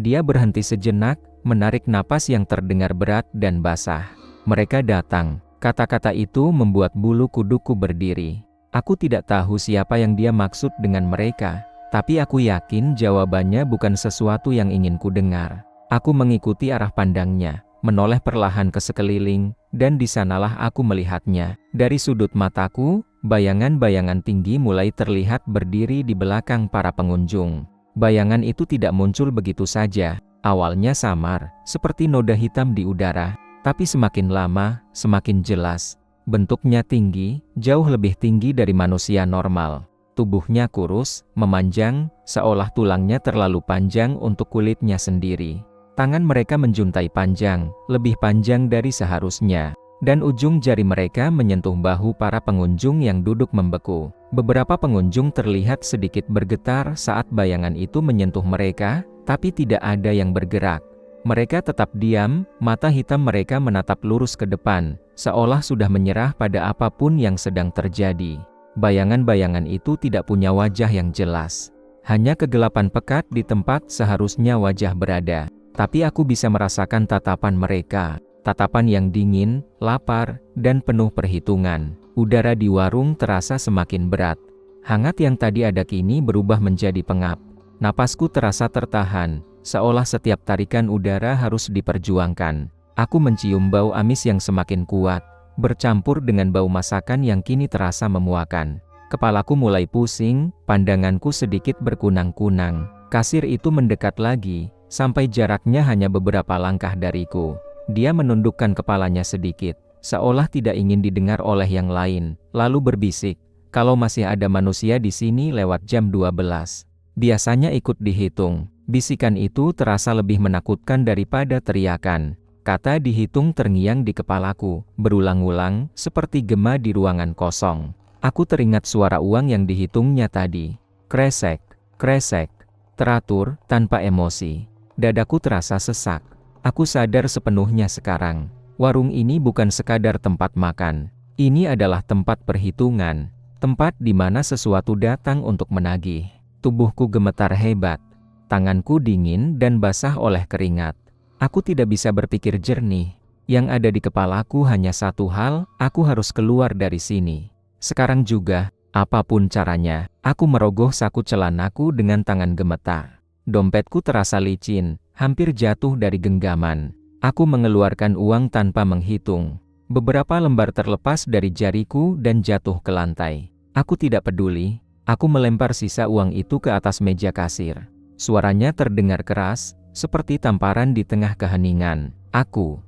Dia berhenti sejenak, menarik napas yang terdengar berat dan basah. Mereka datang. Kata-kata itu membuat bulu kuduku berdiri. Aku tidak tahu siapa yang dia maksud dengan mereka, tapi aku yakin jawabannya bukan sesuatu yang ingin ku dengar. Aku mengikuti arah pandangnya, menoleh perlahan ke sekeliling, dan di sanalah aku melihatnya. Dari sudut mataku, bayangan-bayangan tinggi mulai terlihat berdiri di belakang para pengunjung. Bayangan itu tidak muncul begitu saja. Awalnya samar, seperti noda hitam di udara, tapi semakin lama, semakin jelas. Bentuknya tinggi, jauh lebih tinggi dari manusia normal. Tubuhnya kurus, memanjang, seolah tulangnya terlalu panjang untuk kulitnya sendiri. Tangan mereka menjuntai panjang, lebih panjang dari seharusnya, dan ujung jari mereka menyentuh bahu para pengunjung yang duduk membeku. Beberapa pengunjung terlihat sedikit bergetar saat bayangan itu menyentuh mereka, tapi tidak ada yang bergerak. Mereka tetap diam, mata hitam mereka menatap lurus ke depan, seolah sudah menyerah pada apapun yang sedang terjadi. Bayangan-bayangan itu tidak punya wajah yang jelas. Hanya kegelapan pekat di tempat seharusnya wajah berada. Tapi aku bisa merasakan tatapan mereka, tatapan yang dingin, lapar, dan penuh perhitungan. Udara di warung terasa semakin berat. Hangat yang tadi ada kini berubah menjadi pengap. Napasku terasa tertahan, seolah setiap tarikan udara harus diperjuangkan. Aku mencium bau amis yang semakin kuat, bercampur dengan bau masakan yang kini terasa memuakan. Kepalaku mulai pusing, pandanganku sedikit berkunang-kunang. Kasir itu mendekat lagi, sampai jaraknya hanya beberapa langkah dariku. Dia menundukkan kepalanya sedikit, seolah tidak ingin didengar oleh yang lain, lalu berbisik, "Kalau masih ada manusia di sini lewat jam 12. Biasanya ikut dihitung." Bisikan itu terasa lebih menakutkan daripada teriakan. Kata dihitung terngiang di kepalaku, berulang-ulang, seperti gema di ruangan kosong. Aku teringat suara uang yang dihitungnya tadi. Kresek, kresek, teratur, tanpa emosi. Dadaku terasa sesak. Aku sadar sepenuhnya sekarang. Warung ini bukan sekadar tempat makan. Ini adalah tempat perhitungan. Tempat di mana sesuatu datang untuk menagih. Tubuhku gemetar hebat. Tanganku dingin dan basah oleh keringat. Aku tidak bisa berpikir jernih. Yang ada di kepalaku hanya satu hal, aku harus keluar dari sini. Sekarang juga, apapun caranya. Aku merogoh saku celanaku dengan tangan gemetar. Dompetku terasa licin, hampir jatuh dari genggaman. Aku mengeluarkan uang tanpa menghitung. Beberapa lembar terlepas dari jariku dan jatuh ke lantai. Aku tidak peduli. Aku melempar sisa uang itu ke atas meja kasir. Suaranya terdengar keras, seperti tamparan di tengah keheningan. Aku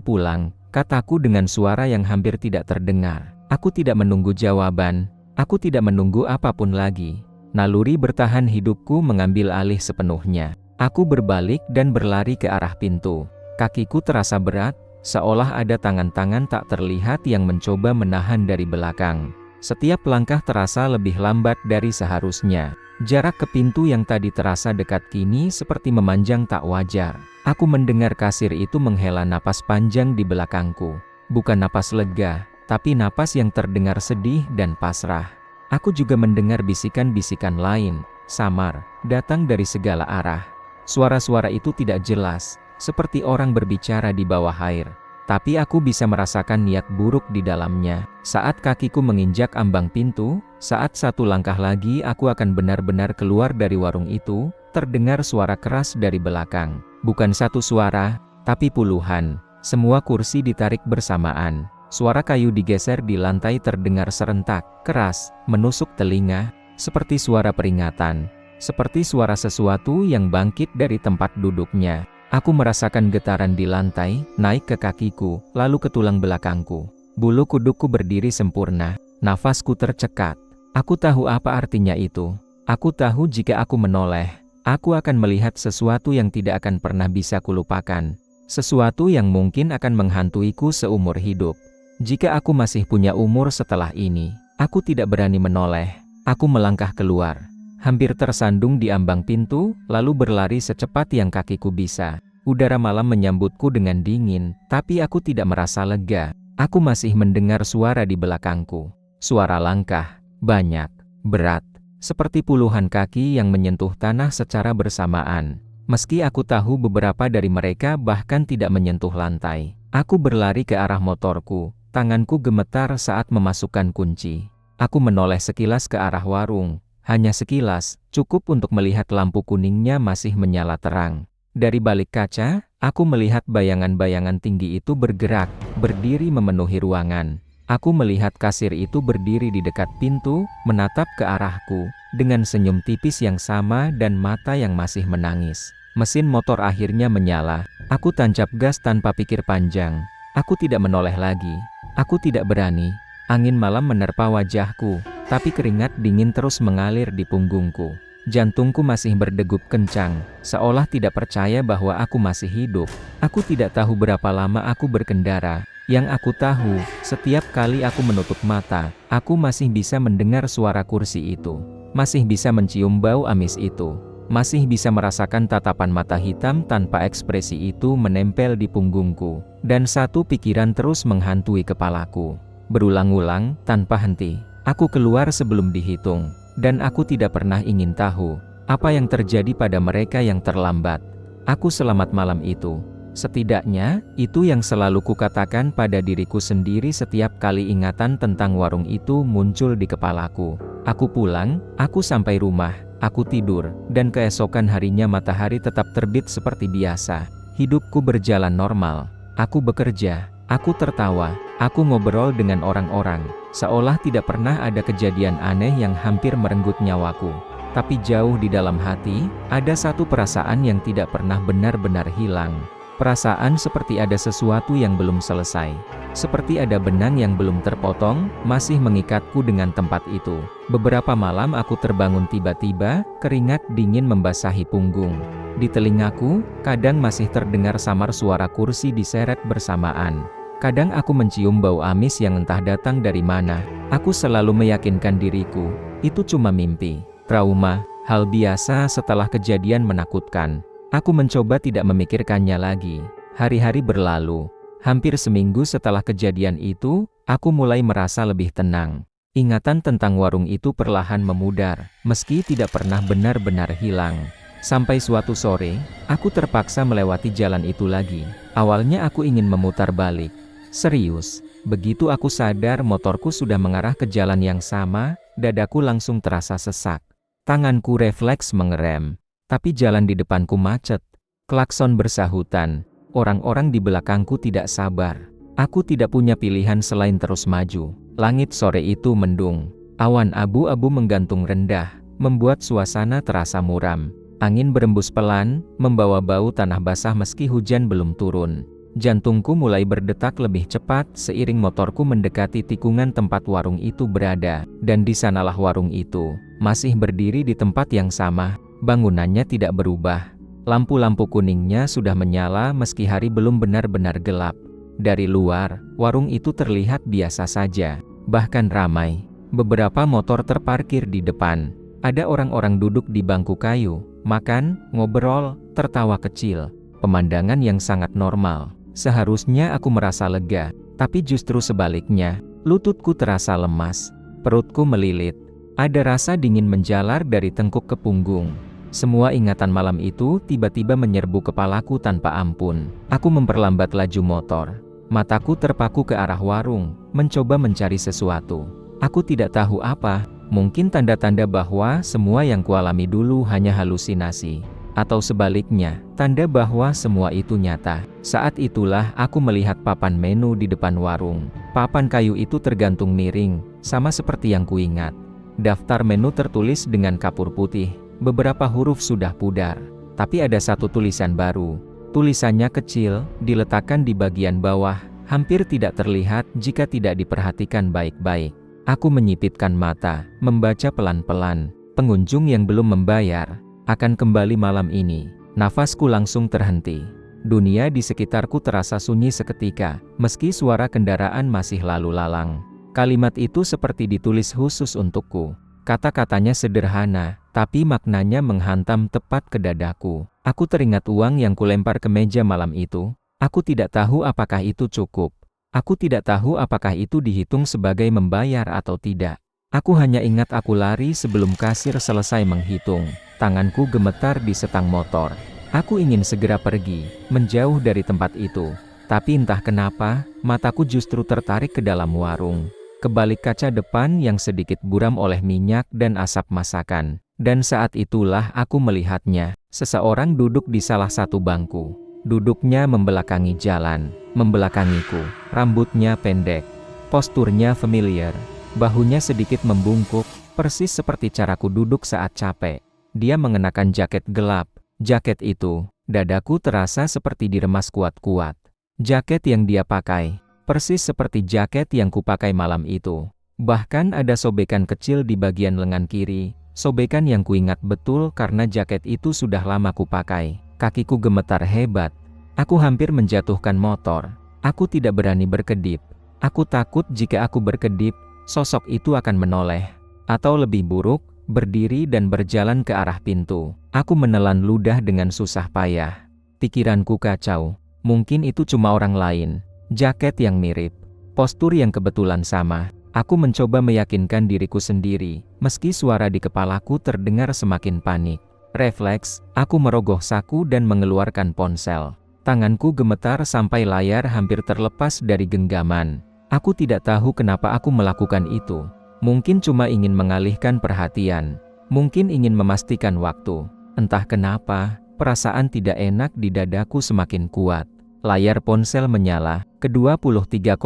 pulang, kataku dengan suara yang hampir tidak terdengar. Aku tidak menunggu jawaban, aku tidak menunggu apapun lagi. Naluri bertahan hidupku mengambil alih sepenuhnya. Aku berbalik dan berlari ke arah pintu. Kakiku terasa berat, seolah ada tangan-tangan tak terlihat yang mencoba menahan dari belakang. Setiap langkah terasa lebih lambat dari seharusnya. Jarak ke pintu yang tadi terasa dekat kini seperti memanjang tak wajar. Aku mendengar kasir itu menghela napas panjang di belakangku. Bukan napas lega, tapi napas yang terdengar sedih dan pasrah. Aku juga mendengar bisikan-bisikan lain, samar, datang dari segala arah. Suara-suara itu tidak jelas, seperti orang berbicara di bawah air. Tapi aku bisa merasakan niat buruk di dalamnya. Saat kakiku menginjak ambang pintu, saat satu langkah lagi aku akan benar-benar keluar dari warung itu, terdengar suara keras dari belakang. Bukan satu suara, tapi puluhan. Semua kursi ditarik bersamaan. Suara kayu digeser di lantai terdengar serentak, keras, menusuk telinga, seperti suara peringatan. Seperti suara sesuatu yang bangkit dari tempat duduknya. Aku merasakan getaran di lantai, naik ke kakiku, lalu ke tulang belakangku. Bulu kudukku berdiri sempurna, nafasku tercekat. Aku tahu apa artinya itu. Aku tahu jika aku menoleh, aku akan melihat sesuatu yang tidak akan pernah bisa kulupakan. Sesuatu yang mungkin akan menghantuiku seumur hidup. Jika aku masih punya umur setelah ini, aku tidak berani menoleh. Aku melangkah keluar. Hampir tersandung di ambang pintu, lalu berlari secepat yang kakiku bisa. Udara malam menyambutku dengan dingin, tapi aku tidak merasa lega. Aku masih mendengar suara di belakangku. Suara langkah, banyak, berat, seperti puluhan kaki yang menyentuh tanah secara bersamaan. Meski aku tahu beberapa dari mereka bahkan tidak menyentuh lantai. Aku berlari ke arah motorku, tanganku gemetar saat memasukkan kunci. Aku menoleh sekilas ke arah warung. Hanya sekilas, cukup untuk melihat lampu kuningnya masih menyala terang. Dari balik kaca, aku melihat bayangan-bayangan tinggi itu bergerak, berdiri memenuhi ruangan. Aku melihat kasir itu berdiri di dekat pintu, menatap ke arahku, dengan senyum tipis yang sama dan mata yang masih menangis. Mesin motor akhirnya menyala. Aku tancap gas tanpa pikir panjang. Aku tidak menoleh lagi. Aku tidak berani. Angin malam menerpa wajahku, tapi keringat dingin terus mengalir di punggungku. Jantungku masih berdegup kencang, seolah tidak percaya bahwa aku masih hidup. Aku tidak tahu berapa lama aku berkendara. Yang aku tahu, setiap kali aku menutup mata, aku masih bisa mendengar suara kursi itu. Masih bisa mencium bau amis itu. Masih bisa merasakan tatapan mata hitam tanpa ekspresi itu menempel di punggungku. Dan satu pikiran terus menghantui kepalaku. Berulang-ulang, tanpa henti. Aku keluar sebelum dihitung. Dan aku tidak pernah ingin tahu apa yang terjadi pada mereka yang terlambat. Aku selamat malam itu. Setidaknya, itu yang selalu kukatakan pada diriku sendiri setiap kali ingatan tentang warung itu muncul di kepalaku. Aku pulang, aku sampai rumah, aku tidur, dan keesokan harinya matahari tetap terbit seperti biasa. Hidupku berjalan normal. Aku bekerja. Aku tertawa, aku ngobrol dengan orang-orang, seolah tidak pernah ada kejadian aneh yang hampir merenggut nyawaku. Tapi jauh di dalam hati, ada satu perasaan yang tidak pernah benar-benar hilang. Perasaan seperti ada sesuatu yang belum selesai. Seperti ada benang yang belum terpotong, masih mengikatku dengan tempat itu. Beberapa malam aku terbangun tiba-tiba, keringat dingin membasahi punggung. Di telingaku, kadang masih terdengar samar suara kursi diseret bersamaan. Kadang aku mencium bau amis yang entah datang dari mana. Aku selalu meyakinkan diriku, itu cuma mimpi, trauma, hal biasa setelah kejadian menakutkan. Aku mencoba tidak memikirkannya lagi. Hari-hari berlalu. Hampir seminggu setelah kejadian itu, aku mulai merasa lebih tenang. Ingatan tentang warung itu perlahan memudar, meski tidak pernah benar-benar hilang. Sampai suatu sore, aku terpaksa melewati jalan itu lagi. Awalnya aku ingin memutar balik. Serius, begitu aku sadar motorku sudah mengarah ke jalan yang sama, Dadaku langsung terasa sesak. Tanganku refleks mengerem. Tapi jalan di depanku macet. Klakson bersahutan. Orang-orang di belakangku tidak sabar. Aku tidak punya pilihan selain terus maju. Langit sore itu mendung. Awan abu-abu menggantung rendah, membuat suasana terasa muram. Angin berembus pelan, membawa bau tanah basah meski hujan belum turun. Jantungku mulai berdetak lebih cepat seiring motorku mendekati tikungan tempat warung itu berada. Dan di sanalah warung itu, masih berdiri di tempat yang sama, bangunannya tidak berubah. Lampu-lampu kuningnya sudah menyala meski hari belum benar-benar gelap. Dari luar, warung itu terlihat biasa saja, bahkan ramai. Beberapa motor terparkir di depan. Ada orang-orang duduk di bangku kayu, makan, ngobrol, tertawa kecil. Pemandangan yang sangat normal. Seharusnya aku merasa lega, tapi justru sebaliknya, lututku terasa lemas. Perutku melilit. Ada rasa dingin menjalar dari tengkuk ke punggung. Semua ingatan malam itu tiba-tiba menyerbu kepalaku tanpa ampun. Aku memperlambat laju motor. Mataku terpaku ke arah warung, mencoba mencari sesuatu. Aku tidak tahu apa. Mungkin tanda-tanda bahwa semua yang kualami dulu hanya halusinasi. Atau sebaliknya, tanda bahwa semua itu nyata. Saat itulah aku melihat papan menu di depan warung. Papan kayu itu tergantung miring, sama seperti yang kuingat. Daftar menu tertulis dengan kapur putih. Beberapa huruf sudah pudar. Tapi ada satu tulisan baru. Tulisannya kecil, diletakkan di bagian bawah, hampir tidak terlihat jika tidak diperhatikan baik-baik. Aku menyipitkan mata, membaca pelan-pelan. Pengunjung yang belum membayar akan kembali malam ini. Nafasku langsung terhenti. Dunia di sekitarku terasa sunyi seketika, meski suara kendaraan masih lalu lalang. Kalimat itu seperti ditulis khusus untukku. Kata-katanya sederhana, tapi maknanya menghantam tepat ke dadaku. Aku teringat uang yang kulempar ke meja malam itu. Aku tidak tahu apakah itu cukup. Aku tidak tahu apakah itu dihitung sebagai membayar atau tidak. Aku hanya ingat aku lari sebelum kasir selesai menghitung. Tanganku gemetar di setang motor. Aku ingin segera pergi, menjauh dari tempat itu. Tapi entah kenapa, mataku justru tertarik ke dalam warung. Ke balik kaca depan yang sedikit buram oleh minyak dan asap masakan. Dan saat itulah aku melihatnya. Seseorang duduk di salah satu bangku. Duduknya membelakangi jalan, membelakangiku. Rambutnya pendek, posturnya familiar, bahunya sedikit membungkuk, persis seperti caraku duduk saat capek. Dia mengenakan jaket gelap. Jaket itu, dadaku terasa seperti diremas kuat-kuat. Jaket yang dia pakai, persis seperti jaket yang kupakai malam itu. Bahkan ada sobekan kecil di bagian lengan kiri, sobekan yang kuingat betul karena jaket itu sudah lama kupakai. Kakiku gemetar hebat. Aku hampir menjatuhkan motor. Aku tidak berani berkedip. Aku takut jika aku berkedip, sosok itu akan menoleh. Atau lebih buruk, berdiri dan berjalan ke arah pintu. Aku menelan ludah dengan susah payah. Pikiranku kacau. Mungkin itu cuma orang lain. Jaket yang mirip. Postur yang kebetulan sama. Aku mencoba meyakinkan diriku sendiri, meski suara di kepalaku terdengar semakin panik. Refleks, aku merogoh saku dan mengeluarkan ponsel. Tanganku gemetar sampai layar hampir terlepas dari genggaman. Aku tidak tahu kenapa aku melakukan itu. Mungkin cuma ingin mengalihkan perhatian. Mungkin ingin memastikan waktu. Entah kenapa, perasaan tidak enak di dadaku semakin kuat. Layar ponsel menyala, ke 23,58.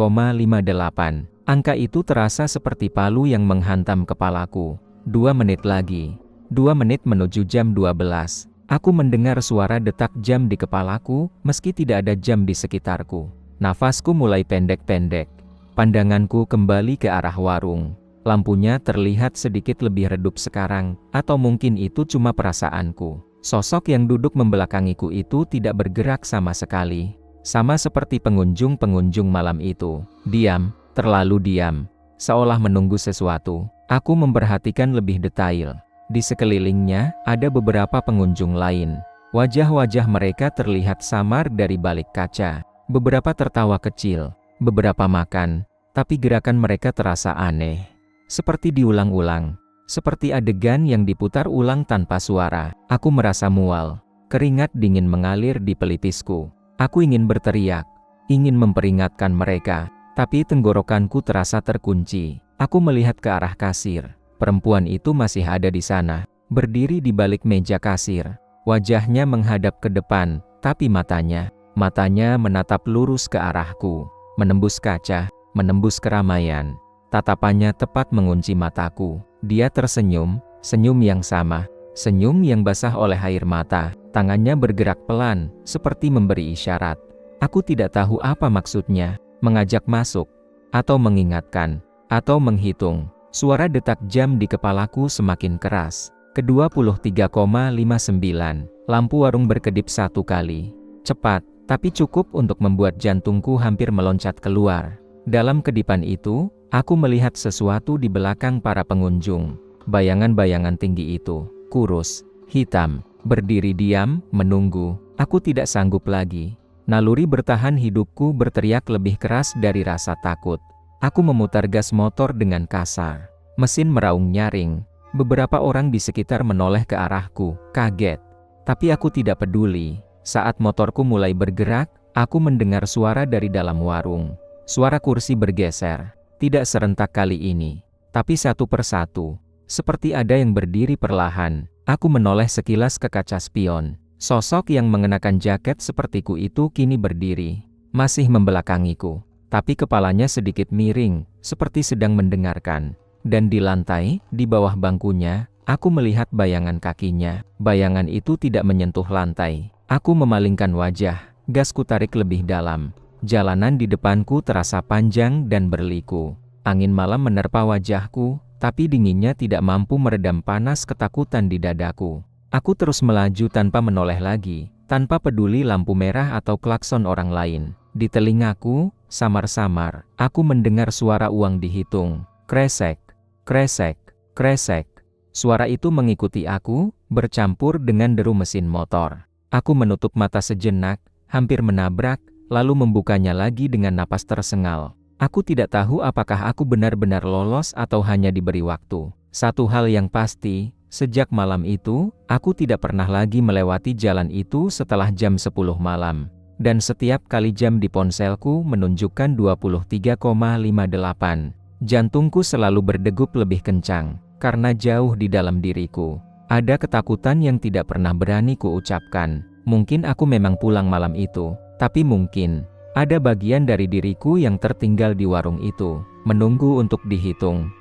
Angka itu terasa seperti palu yang menghantam kepalaku. 2 menit lagi. 2 menit menuju jam 12. Aku mendengar suara detak jam di kepalaku, meski tidak ada jam di sekitarku. Nafasku mulai pendek-pendek. Pandanganku kembali ke arah warung. Lampunya terlihat sedikit lebih redup sekarang, atau mungkin itu cuma perasaanku. Sosok yang duduk membelakangiku itu tidak bergerak sama sekali. Sama seperti pengunjung-pengunjung malam itu. Diam, terlalu diam. Seolah menunggu sesuatu. Aku memperhatikan lebih detail. Di sekelilingnya, ada beberapa pengunjung lain. Wajah-wajah mereka terlihat samar dari balik kaca. Beberapa tertawa kecil, beberapa makan, tapi gerakan mereka terasa aneh. Seperti diulang-ulang. Seperti adegan yang diputar ulang tanpa suara. Aku merasa mual. Keringat dingin mengalir di pelipisku. Aku ingin berteriak. Ingin memperingatkan mereka. Tapi tenggorokanku terasa terkunci. Aku melihat ke arah kasir. perempuan itu masih ada di sana, berdiri di balik meja kasir. Wajahnya menghadap ke depan, tapi matanya menatap lurus ke arahku, menembus kaca, menembus keramaian. Tatapannya tepat mengunci mataku. Dia tersenyum, senyum yang sama, senyum yang basah oleh air mata. Tangannya bergerak pelan, seperti memberi isyarat. Aku tidak tahu apa maksudnya, mengajak masuk, atau mengingatkan, atau menghitung. Suara detak jam di kepalaku semakin keras. Ke-23,59. Lampu warung berkedip satu kali. Cepat, tapi cukup untuk membuat jantungku hampir meloncat keluar. Dalam kedipan itu, aku melihat sesuatu di belakang para pengunjung. Bayangan-bayangan tinggi itu, kurus, hitam, berdiri diam, menunggu. Aku tidak sanggup lagi. Naluri bertahan hidupku berteriak lebih keras dari rasa takut. Aku memutar gas motor dengan kasar. Mesin meraung nyaring. Beberapa orang di sekitar menoleh ke arahku, kaget. Tapi aku tidak peduli. Saat motorku mulai bergerak, aku mendengar suara dari dalam warung. Suara kursi bergeser. Tidak serentak kali ini, tapi satu persatu. Seperti ada yang berdiri perlahan. Aku menoleh sekilas ke kaca spion. Sosok yang mengenakan jaket sepertiku itu kini berdiri. Masih membelakangiku. Tapi kepalanya sedikit miring, seperti sedang mendengarkan. Dan di lantai, di bawah bangkunya, aku melihat bayangan kakinya. Bayangan itu tidak menyentuh lantai. Aku memalingkan wajah, gasku tarik lebih dalam. Jalanan di depanku terasa panjang dan berliku. Angin malam menerpa wajahku, tapi dinginnya tidak mampu meredam panas ketakutan di dadaku. Aku terus melaju tanpa menoleh lagi, tanpa peduli lampu merah atau klakson orang lain. Di telingaku, samar-samar, aku mendengar suara uang dihitung. Kresek. Kresek, kresek. Suara itu mengikuti aku, bercampur dengan deru mesin motor. Aku menutup mata sejenak, hampir menabrak, lalu membukanya lagi dengan napas tersengal. Aku tidak tahu apakah aku benar-benar lolos atau hanya diberi waktu. Satu hal yang pasti, sejak malam itu, aku tidak pernah lagi melewati jalan itu setelah jam 10 malam. Dan setiap kali jam di ponselku menunjukkan 23,58. Jantungku selalu berdegup lebih kencang, karena jauh di dalam diriku ada ketakutan yang tidak pernah berani kuucapkan. Mungkin aku memang pulang malam itu, tapi mungkin ada bagian dari diriku yang tertinggal di warung itu, menunggu untuk dihitung.